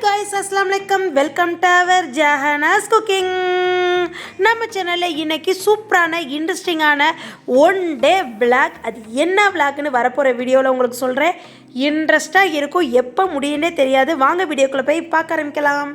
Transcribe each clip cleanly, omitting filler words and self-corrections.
guys, Assalamualaikum. Welcome to our Jahana's Cooking. நம்ம சேனலில் இன்னைக்கு சூப்பரான இன்ட்ரெஸ்டிங்கான ஒன் டே விளாக், அது என்ன விளாக்னு வரப்போகிற வீடியோவில் உங்களுக்கு சொல்கிறேன். இன்ட்ரெஸ்டாக இருக்கும், எப்போ முடியுன்னே தெரியாது. வாங்க வீடியோக்குள்ளே போய் பார்க்க ஆரம்பிக்கலாம்.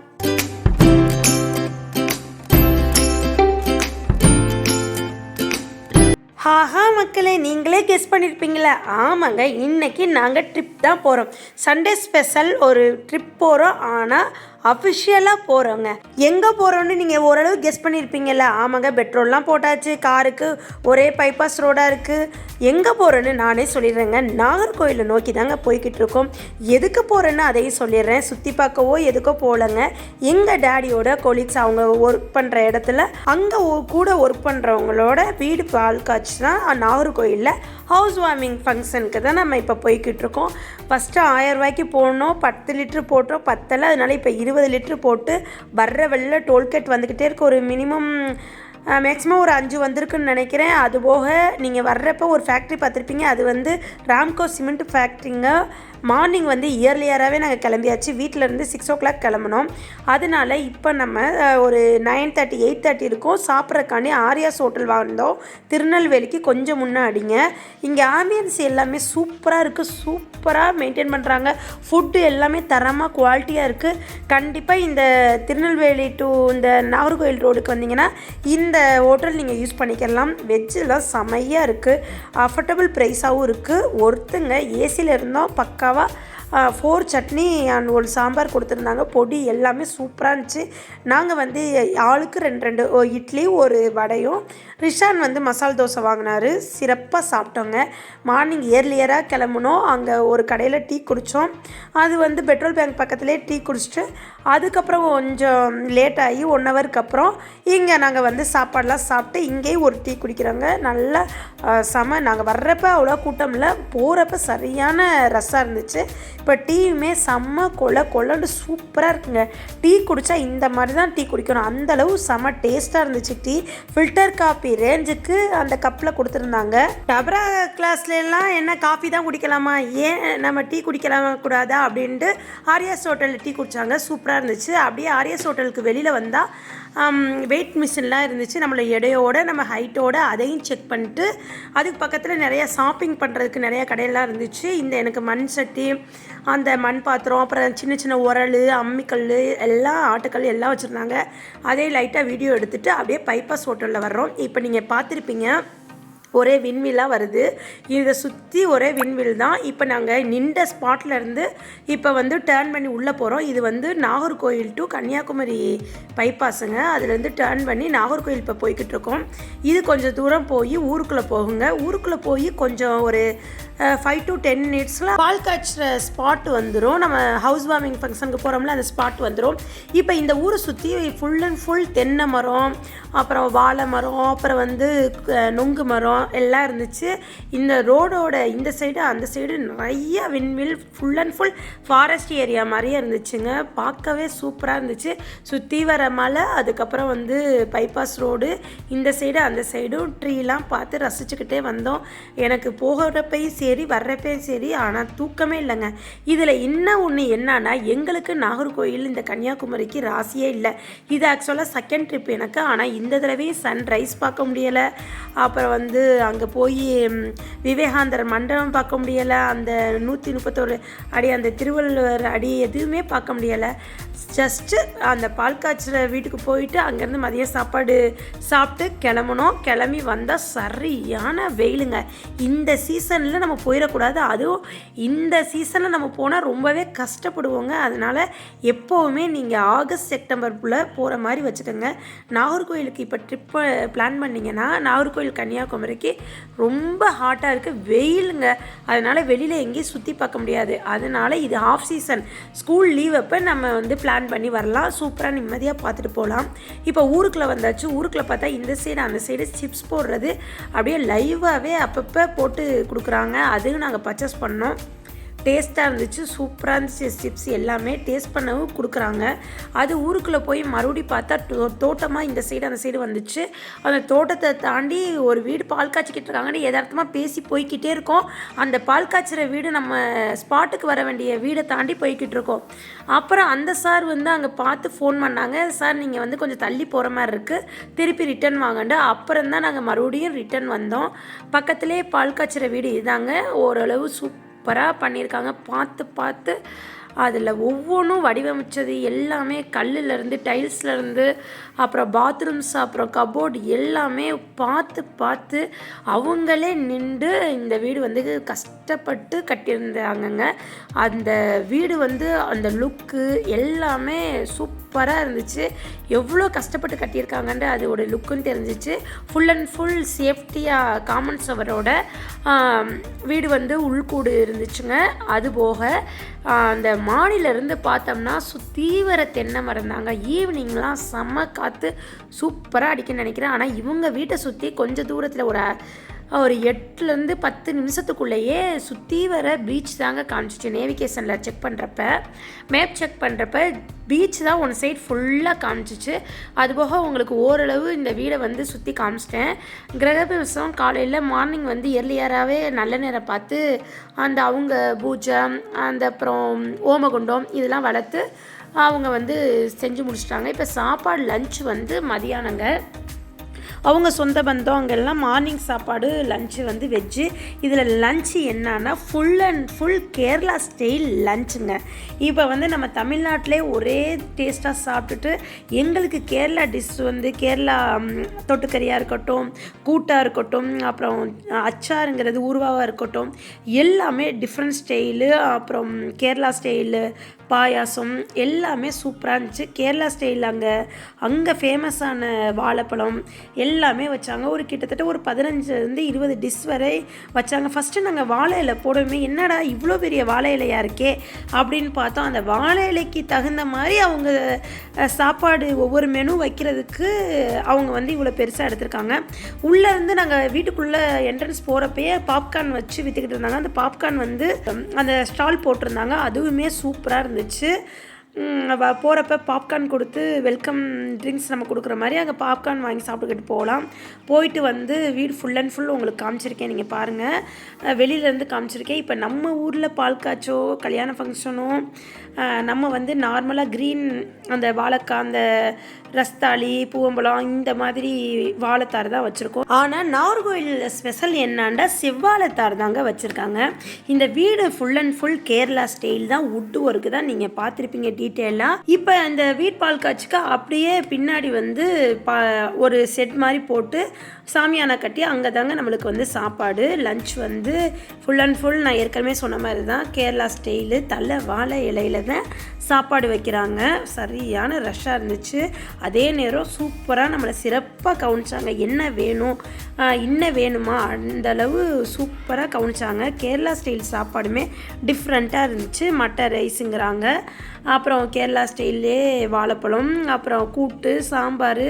ஆஹா மக்களே, நீங்களே கெஸ் பண்ணியிருப்பீங்களா? ஆமாங்க, இன்றைக்கி நாங்கள் ட்ரிப் தான் போகிறோம். சண்டே ஸ்பெஷல் ஒரு ட்ரிப் போகிறோம். ஆனால் அஃபிஷியலாக போகிறோங்க. எங்கே போகிறோன்னு நீங்கள் ஓரளவு கெஸ் பண்ணியிருப்பீங்கள்ல? ஆமாங்க, பெட்ரோல்லாம் போட்டாச்சு, காருக்கு ஒரே பைபாஸ் ரோடாக இருக்குது. எங்கே போகிறோன்னு நானே சொல்லிடுறேங்க. நாகர்கோயிலை நோக்கி தாங்க போய்கிட்டு இருக்கோம். எதுக்கு போகிறேன்னு அதையும் சொல்லிடுறேன். சுற்றி பார்க்கவோ எதுக்கோ போகலங்க. எங்கள் டேடியோட கொலீக்ஸ் அவங்க ஒர்க் பண்ணுற இடத்துல அங்கே கூட ஒர்க் பண்ணுறவங்களோட வீடு பால் காய்ச்சி தான் நாகர்கோயிலில் ஹவுஸ் வார்மிங் ஃபங்க்ஷனுக்கு தான் நம்ம இப்போ போய்கிட்டு இருக்கோம். ஃபஸ்ட்டு 1000 ரூபாய்க்கு போடணும், 10 லிட்ரு போட்டோம், பத்தலை. அதனால் இப்போ 20 லிட்ரு போட்டு வர்ற வெளில டோல்கேட் வந்துக்கிட்டே இருக்குது. ஒரு மினிமம் மேக்ஸிமம் ஒரு 5 வந்திருக்குன்னு நினைக்கிறேன். அதுபோக நீங்கள் வர்றப்போ ஒரு ஃபேக்ட்ரி பார்த்துருப்பீங்க, அது வந்து ராம்கோ சிமெண்ட் ஃபேக்ட்ரிங்க. மார்னிங் வந்து இயர்லியராகவே நாங்கள் கிளம்பியாச்சு. வீட்டிலேருந்து 6 o'clock கிளம்பணும். அதனால் இப்போ நம்ம ஒரு 9:30 8:30 இருக்கும். சாப்பிட்றக்காண்டி ஆரியாஸ் ஹோட்டல் வந்தோம், திருநெல்வேலிக்கு கொஞ்சம் முன்னாடிங்க. இங்கே ஆம்பியன்ஸ் எல்லாமே சூப்பராக இருக்குது, சூப்பராக மெயின்டைன் பண்ணுறாங்க. ஃபுட்டு எல்லாமே தரமாக குவாலிட்டியாக இருக்குது. கண்டிப்பாக இந்த திருநெல்வேலி டு இந்த நாகர்கோயில் ரோடுக்கு வந்தீங்கன்னா இந்த ஹோட்டல் நீங்கள் யூஸ் பண்ணிக்கலாம். வெஜ்ஜெலாம் செமையாக இருக்குது, அஃபோர்டபுள் ப்ரைஸாகவும் இருக்குது. ஒருத்தங்க ஏசியில் இருந்தோம். பக்காவாக 4 சட்னி அண்ட் ஒரு சாம்பார் கொடுத்துருந்தாங்க. பொடி எல்லாமே சூப்பராக இருந்துச்சு. நாங்கள் வந்து ஆளுக்கு 2 இட்லி ஒரு வடையும், ரிஷான் வந்து மசால் தோசை வாங்கினார். சிறப்பாக சாப்பிட்டோங்க. மார்னிங் இயர்லியராக கிளம்புனோம். அங்கே ஒரு கடையில் டீ குடித்தோம். அது வந்து பெட்ரோல் பேங்க் பக்கத்துலேயே டீ குடிச்சிட்டு அதுக்கப்புறம் கொஞ்சம் லேட் ஆகி 1 ஹவருக்கு அப்புறம் இங்கே நாங்கள் வந்து சாப்பாடெலாம் சாப்பிட்டு இங்கேயும் ஒரு டீ குடிக்கிறோங்க. நல்லா செம. நாங்கள் வர்றப்போ அவ்வளோ கூட்டம் இல்லை, போகிறப்ப சரியான ரஸ்ஸாக இருந்துச்சு. இப்போ டீயுமே செம்ம கொள்ளன்னு சூப்பராக இருக்குங்க. டீ குடித்தா இந்த மாதிரி தான் டீ குடிக்கணும், அந்தளவு செம்ம டேஸ்ட்டாக இருந்துச்சு. டீ ஃபில்டர் காஃபி ரேஞ்சுக்கு அந்த கப்பில் கொடுத்துருந்தாங்க. டபரா கிளாஸ்லாம் என்ன காஃபி தான் குடிக்கலாமா, ஏன் நம்ம டீ குடிக்கலாமா கூடாதா அப்படின்ட்டு ஆரியாஸ் ஹோட்டலில் டீ குடித்தாங்க. சூப்பராக இருந்துச்சு. அப்படியே ஆரியாஸ் ஹோட்டலுக்கு வெளியில் வந்தால் வெயிட் மிஷின்லாம் இருந்துச்சு, நம்மளை எடையோட நம்ம ஹைட்டோட அதையும் செக் பண்ணிட்டு அதுக்கு பக்கத்தில் நிறையா ஷாப்பிங் பண்ணுறதுக்கு நிறையா கடையெல்லாம் இருந்துச்சு. இந்த எனக்கு மண் சட்டி, அந்த மண் பாத்திரம், அப்புறம் சின்ன சின்ன உரல், அம்மிக்கல், எல்லாம் ஆட்டுக்கல் எல்லாம் வச்சுருந்தாங்க. அதே லைட்டாக வீடியோ எடுத்துகிட்டு அப்படியே பைபாஸ் ஹோட்டலில் வர்றோம். இப்போ நீங்கள் பார்த்துருப்பீங்க, ஒரே விண்வில்லாக வருது. இதை சுற்றி ஒரே விண்வில் தான். இப்போ நாங்கள் நின்ற ஸ்பாட்லேருந்து இப்போ வந்து டேர்ன் பண்ணி உள்ளே போகிறோம். இது வந்து நாகர்கோயில் டு கன்னியாகுமரி பைபாஸுங்க. அதுலேருந்து டேர்ன் பண்ணி நாகர்கோயில் இப்போ போய்கிட்டு இருக்கோம். இது கொஞ்சம் தூரம் போய் ஊருக்குள்ளே போகுங்க. ஊருக்குள்ளே போய் கொஞ்சம் ஒரு 5 to 10 minutesல பால் காய்ச்சுற ஸ்பாட் வந்துடும். நம்ம ஹவுஸ் வார்மிங் ஃபங்க்ஷனுக்கு போகிறோம்ல, அந்த ஸ்பாட் வந்துடும். இப்போ இந்த ஊரை சுற்றி ஃபுல் அண்ட் ஃபுல் தென்னை மரம், அப்புறம் வாழை மரம், அப்புறம் வந்து நொங்கு மரம் எல்லாம் இருந்துச்சு. இந்த ரோடோட இந்த சைடு அந்த சைடு நிறைய விண்வில், full and full forest area மாதிரியே இருந்துச்சுங்க. பார்க்கவே சூப்பராக இருந்துச்சு. சுற்றி வர மலை, அதுக்கப்புறம் வந்து பைபாஸ் ரோடு, இந்த சைடு அந்த சைடும் ட்ரீலாம் பார்த்து ரசிச்சுக்கிட்டே வந்தோம். எனக்கு போகிறப்பையும் சரி வர்றப்பையும் சரி, ஆனால் தூக்கமே இல்லைங்க. இதில் இன்னும் ஒன்று என்னன்னா, எங்களுக்கு நாகர்கோயில் இந்த கன்னியாகுமரிக்கு ராசியே இல்லை. இது ஆக்சுவலாக செகண்ட் ட்ரிப் எனக்கு. ஆனால் இந்த தடவையும் சன்ரைஸ் பார்க்க முடியலை. அப்புறம் வந்து அங்கே போய் விவேகானந்தர் மண்டபம் பார்க்க முடியலை. அந்த 131 அடி, அந்த திருவள்ளுவர் அடி எதுவுமே பார்க்க முடியலை. ஜஸ்ட்டு அந்த பால் காய்ச்சுற வீட்டுக்கு போயிட்டு அங்கேருந்து மதியம் சாப்பாடு சாப்பிட்டு கிளம்பணும். கிளம்பி வந்தால் சரியான வெயிலுங்க. இந்த சீசனில் நம்ம போயிடக்கூடாது. அதுவும் இந்த சீசனில் நம்ம போனால் ரொம்பவே கஷ்டப்படுவோங்க. அதனால் எப்போவுமே நீங்கள் ஆகஸ்ட் செப்டம்பருக்குள்ளே போகிற மாதிரி வச்சுக்கோங்க. நாகர்கோயிலுக்கு இப்போ ட்ரிப்பு பிளான் பண்ணிங்கன்னா நாகர்கோயில் கன்னியாகுமரிக்கு ரொம்ப ஹாட்டாக இருக்குது, வெயிலுங்க. அதனால் வெளியில் எங்கேயும் சுற்றி பார்க்க முடியாது. அதனால் இது ஆஃப் சீசன், ஸ்கூல் லீவ் அப்போ நம்ம வந்து பிளான் பண்ணி வரலாம். சூப்பராக நிம்மதியாக பார்த்துட்டு போகலாம். இப்போ ஊருக்குள்ளே வந்தாச்சு. ஊருக்குள்ளே பார்த்தா இந்த சைடு அந்த சைடு சிப்ஸ் போடுறது அப்படியே லைவாகவே அப்பப்போ போட்டு கொடுக்குறாங்க. அதுவும் நாங்கள் பர்ச்சேஸ் பண்ணோம். டேஸ்ட்டாக இருந்துச்சு, சூப்பராக இருந்துச்சு. சிப்ஸ் எல்லாமே டேஸ்ட் பண்ணவும் கொடுக்குறாங்க. அது ஊருக்குள்ளே போய் மறுபடியும் பார்த்தா தோட்டமாக இந்த சைடு அந்த சைடு வந்துச்சு. அந்த தோட்டத்தை தாண்டி ஒரு வீடு பால் காய்ச்சிக்கிட்டு இருக்காங்கன்னு யதார்த்தமாக பேசி போய்கிட்டே இருக்கோம். அந்த பால் காய்ச்சிற வீடு நம்ம ஸ்பாட்டுக்கு வர வேண்டிய வீடை தாண்டி போய்கிட்டு இருக்கோம். அப்புறம் அந்த சார் வந்து அங்கே பார்த்து ஃபோன் பண்ணாங்க, சார் நீங்கள் வந்து கொஞ்சம் தள்ளி போகிற மாதிரி இருக்குது, திருப்பி ரிட்டன் வாங்கண்டு. அப்புறம் தான் நாங்கள் மறுபடியும் ரிட்டன் வந்தோம். பக்கத்துலேயே பால் காய்ச்சிற வீடு இதாங்க. ஓரளவு சூப்பராக பண்ணியிருக்காங்க. பார்த்து அதில் ஒவ்வொன்றும் வடிவமைச்சது எல்லாமே கல்லுலேருந்து டைல்ஸ்லேருந்து அப்புறம் பாத்ரூம்ஸ் அப்புறம் கபோர்டு எல்லாமே பார்த்து அவங்களே நின்று இந்த வீடு வந்து கஷ்டப்பட்டு கட்டியிருந்தாங்கங்க. அந்த வீடு வந்து அந்த லுக்கு எல்லாமே சூப்பராக இருந்துச்சு. எவ்வளோ கஷ்டப்பட்டு கட்டியிருக்காங்கன்ட்டு அதோட லுக்குன்னு தெரிஞ்சிச்சு. ஃபுல் அண்ட் ஃபுல் சேஃப்டியாக காமன் சவரோட வீடு வந்து உள்கூடு இருந்துச்சுங்க. அதுபோக அந்த மாடியிலேருந்து பார்த்தோம்னா சுற்றி வர தென்னை மரம் தாங்க. ஈவினிங்லாம் செம்ம காற்று சூப்பராக அடிக்குன்னு நினைக்கிறேன். ஆனால் இவங்க வீட்டை சுற்றி கொஞ்சம் தூரத்தில் ஒரு 8லேருந்து 10 நிமிஷத்துக்குள்ளேயே சுற்றி வர பீச் தாங்க காமிச்சிச்சு. நேவிகேஷனில் செக் பண்ணுறப்ப, மேப் செக் பண்ணுறப்ப பீச் தான் ஒன் சைட் ஃபுல்லாக காமிச்சிச்சு. அதுபோக உங்களுக்கு ஓரளவு இந்த வீடை வந்து சுற்றி காமிச்சிட்டேன். கிரகபிரவேசம் காலையில் மார்னிங் வந்து எர்லியராகவே நல்ல நேரம் பார்த்து அந்த அவங்க பூஜை அந்த அப்புறம் ஓமகுண்டம் இதெல்லாம் வளர்த்து அவங்க வந்து செஞ்சு முடிச்சிட்டாங்க. இப்போ சாப்பாடு லஞ்ச் வந்து மதியானங்க. அவங்க சொந்த பந்தம் அங்கெல்லாம் மார்னிங் சாப்பாடு லஞ்சு வந்து வெஜ்ஜு. இதில் லஞ்சு என்னன்னா full and full Kerala style லஞ்சுங்க. இப்போ வந்து நம்ம தமிழ்நாட்டிலே ஒரே டேஸ்ட்டாக சாப்பிட்டுட்டு எங்களுக்கு கேரளா டிஷ் வந்து கேரளா தொட்டுக்கறியாக இருக்கட்டும், கூட்டாக இருக்கட்டும், அப்புறம் அச்சாருங்கிறது ஊர்வாவாக இருக்கட்டும், எல்லாமே டிஃப்ரெண்ட் ஸ்டைலு. அப்புறம் கேரளா ஸ்டைலு பாயாசம் எல்லாமே சூப்பராக இருந்துச்சு. கேரளா ஸ்டைல் அங்கே ஃபேமஸான வாழைப்பழம் எல்லாமே வச்சாங்க. ஒரு கிட்டத்தட்ட ஒரு 15-20 டிஷ் வரை வச்சாங்க. ஃபஸ்ட்டு நாங்கள் வாழை இலை போடவே என்னடா இவ்வளோ பெரிய வாழை இலையாக இருக்கே அப்படின்னு பார்த்தோம். அந்த வாழை இலைக்கு தகுந்த மாதிரி அவங்க சாப்பாடு ஒவ்வொரு மெனு வைக்கிறதுக்கு அவங்க வந்து இவ்வளோ பெருசாக எடுத்திருக்காங்க. உள்ளேருந்து நாங்கள் வீட்டுக்குள்ளே என்ட்ரன்ஸ் போகிறப்பயே பாப்கார்ன் வச்சு விற்றுக்கிட்டு இருந்தாங்க. அந்த பாப்கார்ன் வந்து அந்த ஸ்டால் போட்டிருந்தாங்க. அதுவுமே சூப்பராக இருந்துச்சு. போகிறப்ப பாப்கார்ன் கொடுத்து வெல்கம் ட்ரிங்க்ஸ் நம்ம கொடுக்குற மாதிரி அங்கே பாப்கார்ன் வாங்கி சாப்பிட்டுக்கிட்டு போகலாம். போயிட்டு வந்து வீடு ஃபுல் அண்ட் ஃபுல் உங்களுக்கு காமிச்சிருக்கேன், நீங்கள் பாருங்கள். வெளியிலேருந்து காமிச்சிருக்கேன். இப்போ நம்ம ஊரில் பால் காய்ச்சோ கல்யாண ஃபங்க்ஷனோ நம்ம வந்து நார்மலாக க்ரீன் அந்த வாழைக்காய் அந்த ரஸ்தாளி பூவம்பழம் இந்த மாதிரி வாழைத்தார் தான் வச்சுருக்கோம். ஆனால் நாகர்கோவில் ஸ்பெஷல் என்னாண்டா செவ்வாழைத்தார் தாங்க வச்சுருக்காங்க. இந்த வீடு full and full Kerala style தான், வுட் ஒர்க்கு தான், நீங்கள் பார்த்துருப்பீங்க டீட்டெயிலாக. இப்போ இந்த வீட் பால் காய்ச்சிக்கு அப்படியே பின்னாடி வந்து ஒரு செட் மாதிரி போட்டு சாமியானா கட்டி அங்கே தாங்க நம்மளுக்கு வந்து சாப்பாடு லஞ்ச் வந்து ஃபுல் அண்ட் ஃபுல் நான் ஏற்கனவே சொன்ன மாதிரி தான் கேரளா ஸ்டைலு. தலை வாழை இலையில தான் சாப்பாடு வைக்கிறாங்க. சரியான ரஷ்ஷாக இருந்துச்சு. அதே நேரம் சூப்பராக நம்மளை சிறப்பாக கவனிச்சாங்க. என்ன வேணும் இன்னும் வேணுமா அந்தளவு சூப்பராக கவனிச்சாங்க. கேரளா ஸ்டைல் சாப்பாடுமே டிஃப்ரெண்ட்டாக இருந்துச்சு. மட்டை ரைஸுங்கிறாங்க, அப்புறம் கேரளா ஸ்டைல்லே வாழைப்பழம், அப்புறம் கூட்டு சாம்பார்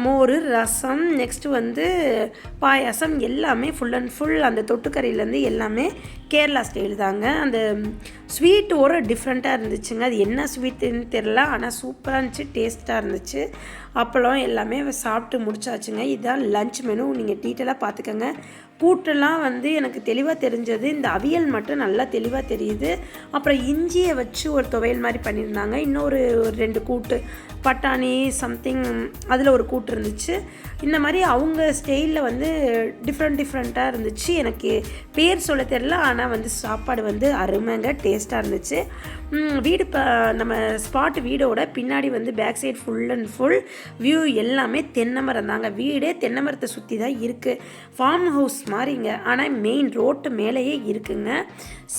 மோர் ரசம், நெக்ஸ்ட்டு வந்து பாயாசம் எல்லாமே ஃபுல் அண்ட் ஃபுல் அந்த தொட்டுக்கறியிலேருந்து எல்லாமே கேரளா ஸ்டைல் தாங்க. அந்த ஸ்வீட்டோட டிஃப்ரெண்ட்டாக இருந்துச்சுங்க. அது என்ன ஸ்வீட்டுன்னு தெரில, ஆனால் சூப்பராக இருந்துச்சு, டேஸ்ட்டாக இருந்துச்சு. அப்பளம் எல்லாமே சாப்பிட்டு முடிச்சாச்சுங்க. இதுதான் லஞ்ச் மெனு, நீங்கள் டீட்டெயிலாக பார்த்துக்கோங்க. கூட்டெல்லாம் வந்து எனக்கு தெளிவாக தெரிஞ்சது, இந்த அவியல் மட்டும் நல்லா தெளிவாக தெரியுது. அப்புறம் இஞ்சியை வச்சு ஒரு துவையல் மாதிரி பண்ணியிருந்தாங்க. இன்னொரு 2 கூட்டு பட்டாணி சம்திங் அதில் ஒரு கூட்டு இருந்துச்சு. இந்த மாதிரி அவங்க ஸ்டைலில் வந்து டிஃப்ரெண்ட்டாக இருந்துச்சு. எனக்கு பேர் சொல்ல தெரியல, ஆனால் வந்து சாப்பாடு வந்து அருமைங்க, டேஸ்ட்டாக இருந்துச்சு. வீடு நம்ம ஸ்பாட் வீடோட பின்னாடி வந்து back side full and full view எல்லாமே தென்னை மரம் தாங்க. வீடே தென்னை மரத்தை சுற்றி தான் இருக்குது. ஃபார்ம் ஹவுஸ் மாதிரிங்க, ஆனால் மெயின் ரோட்டு மேலேயே இருக்குங்க.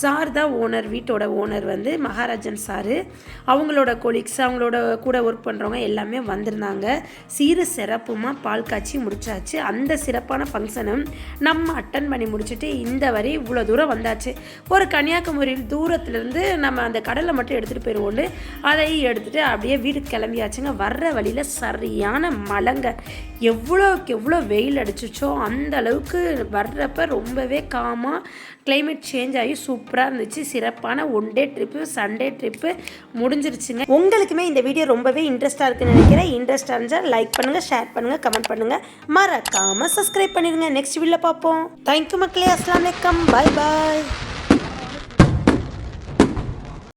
சார் தான் ஓனர், வீட்டோட ஓனர் வந்து மகாராஜன் சாரு. அவங்களோட கொலீக்ஸ் அவங்களோட கூட ஒர்க் பண்ணுறவங்க எல்லாமே வந்திருந்தாங்க. சீரு சிறப்புமாக பால் காய்ச்சி முடிச்சாச்சு. அந்த சிறப்பான ஃபங்க்ஷனும் நம்ம அட்டன் பண்ணி முடிச்சுட்டு இந்த வரை இவ்வளோ தூரம் வந்தாச்சு. ஒரு கன்னியாகுமரி தூரத்துலேருந்து நம்ம அந்த கடல் கடலில் மட்டும் எடுத்துகிட்டு போயிடுவோண்டு அதை எடுத்துகிட்டு அப்படியே வீட்டுக்கு கிளம்பியாச்சுங்க. வர்ற வழியில் சரியான மழைங்க. எவ்வளோக்கு எவ்வளோ வெயில் அடிச்சிச்சோ அந்த அளவுக்கு வர்றப்ப ரொம்பவே காமாக கிளைமேட் சேஞ்ச் ஆகி சூப்பராக இருந்துச்சு. சிறப்பான one day trip, Sunday trip முடிஞ்சிருச்சுங்க. உங்களுக்குமே இந்த வீடியோ ரொம்பவே இன்ட்ரெஸ்ட்டாக இருக்குன்னு நினைக்கிறேன். இன்ட்ரெஸ்டாக இருந்தால் லைக் பண்ணுங்கள், ஷேர் பண்ணுங்கள், கமெண்ட் பண்ணுங்கள், மறக்காமல் சப்ஸ்கிரைப் பண்ணிடுங்க. நெக்ஸ்ட் வீடியோவில் பார்ப்போம். தேங்க்யூ மக்களே. அஸ்ஸலாமு அலைக்கும். பாய் பாய்.